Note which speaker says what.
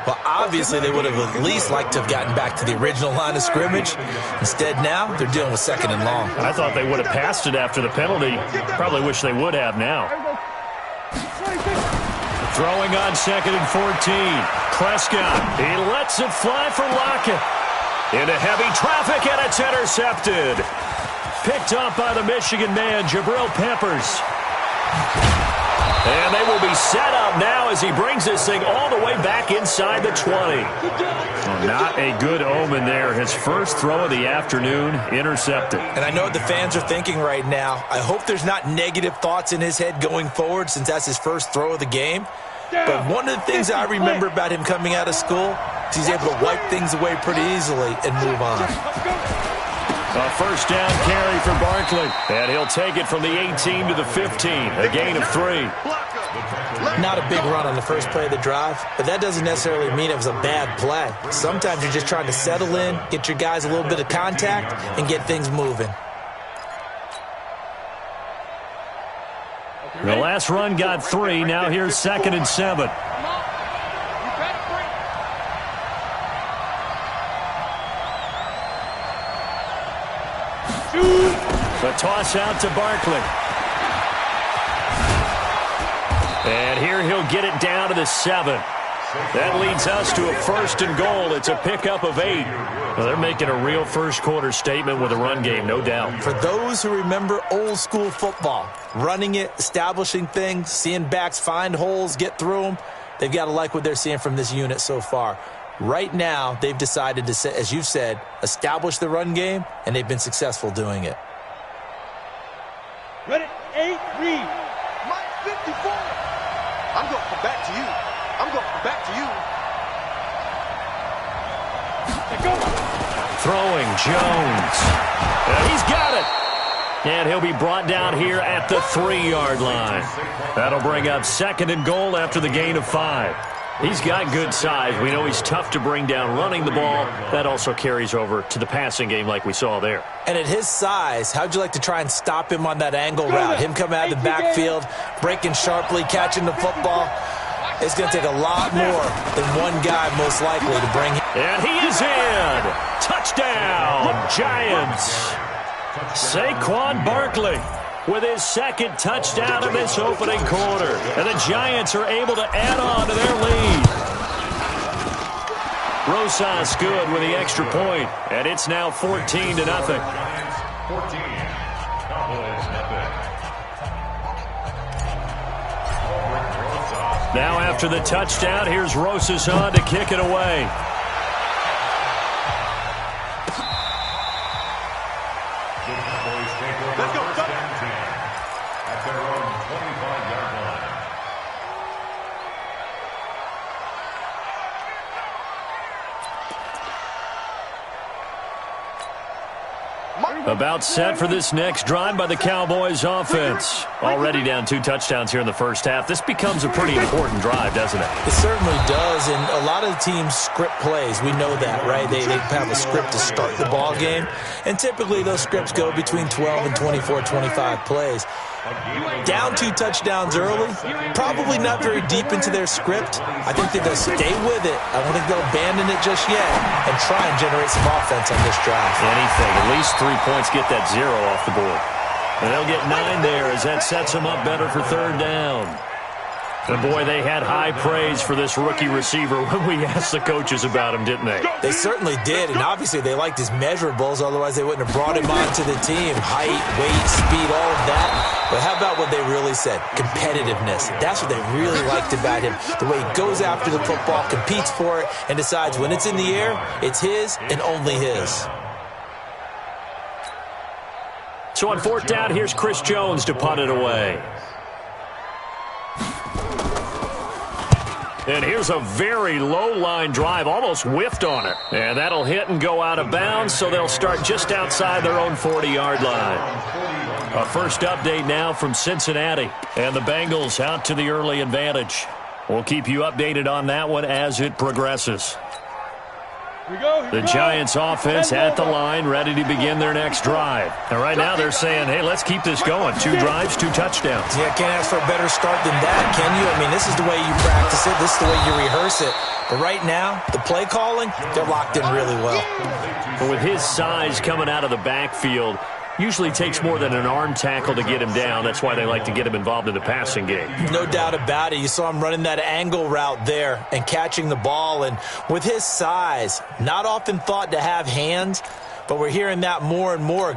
Speaker 1: Well, obviously they would have at least liked to have gotten back to the original line of scrimmage. Instead now, they're dealing with 2nd and long.
Speaker 2: I thought they would have passed it after the penalty. Probably wish they would have now. Throwing on 2nd and 14. Prescott, he lets it fly for Lockett. Into heavy traffic, and it's intercepted. Picked up by the Michigan man, Jabril Peppers. And they will be set up now as he brings this thing all the way back inside the 20. Well, not a good omen there. His first throw of the afternoon, intercepted.
Speaker 1: And I know what the fans are thinking right now. I hope there's not negative thoughts in his head going forward since that's his first throw of the game. But one of the things I remember about him coming out of school is he's able to wipe things away pretty easily and move on.
Speaker 2: A first down carry for Barkley. And he'll take it from the 18 to the 15. A gain of 3.
Speaker 1: Not a big run on the first play of the drive, but that doesn't necessarily mean it was a bad play. Sometimes you're just trying to settle in, get your guys a little bit of contact, and get things moving.
Speaker 2: The last run got 3. Now here's 2nd and 7. The toss out to Barkley. And here he'll get it down to the 7. That leads us to a 1st and goal. It's a pickup of 8. Well, they're making a real first-quarter statement with a run game, no doubt.
Speaker 1: For those who remember old-school football, running it, establishing things, seeing backs find holes, get through them, they've got to like what they're seeing from this unit so far. Right now, they've decided to, as you've said, establish the run game, and they've been successful doing it.
Speaker 3: Ready, 8, read. Mike 54. I'm going to come back to you. I'm going to come back to you. Go.
Speaker 2: Throwing Jones. He's got it. And he'll be brought down here at the 3-yard line. That'll bring up 2nd and goal after the gain of 5. He's got good size. We know he's tough to bring down running the ball. That also carries over to the passing game like we saw there.
Speaker 1: And at his size, how'd you like to try and stop him on that angle route? Him coming out of the backfield, breaking sharply, catching the football. It's going to take a lot more than one guy most likely to bring him.
Speaker 2: And he is in. Touchdown, Giants. Saquon Barkley with his 2nd touchdown of this opening quarter. And the Giants are able to add on to their lead. Rosas good with the extra point, and it's now 14-0. Now after the touchdown, here's Rosas on to kick it away.
Speaker 3: Let's go.
Speaker 4: At their own 25-yard line.
Speaker 2: About set for this next drive by the Cowboys offense. Already down 2 touchdowns here in the first half. This becomes a pretty important drive, doesn't it?
Speaker 1: It certainly does, and a lot of the teams script plays. We know that, right? They have a script to start the ball game, and typically those scripts go between 12 and 24, 25 plays. Down 2 touchdowns early, probably not very deep into their script. I think that they'll stay with it. I don't think they'll abandon it just yet and try and generate some offense on this drive.
Speaker 2: Anything, at least 3 points, get that 0 off the board. And they'll get 9 there as that sets them up better for 3rd down. And boy, they had high praise for this rookie receiver when we asked the coaches about him, didn't they?
Speaker 1: They certainly did, and obviously they liked his measurables, otherwise they wouldn't have brought him onto the team. Height, weight, speed, all of that. But how about what they really said? Competitiveness. That's what they really liked about him. The way he goes after the football, competes for it, and decides when it's in the air, it's his and only his.
Speaker 2: So on 4th down, here's Chris Jones to punt it away. And here's a very low-line drive, almost whiffed on it. And that'll hit and go out of bounds, so they'll start just outside their own 40-yard line. A first update now from Cincinnati. And the Bengals out to the early advantage. We'll keep you updated on that one as it progresses. The Giants offense at the line, ready to begin their next drive. And right now they're saying, hey, let's keep this going. 2 drives, 2 touchdowns.
Speaker 1: Yeah, can't ask for a better start than that, can you? I mean, this is the way you practice it. This is the way you rehearse it. But right now, the play calling, they're locked in really well.
Speaker 2: But with his size coming out of the backfield, usually takes more than an arm tackle to get him down. That's why they like to get him involved in the passing game.
Speaker 1: No doubt about it. You saw him running that angle route there and catching the ball. And with his size, not often thought to have hands, but we're hearing that more and more.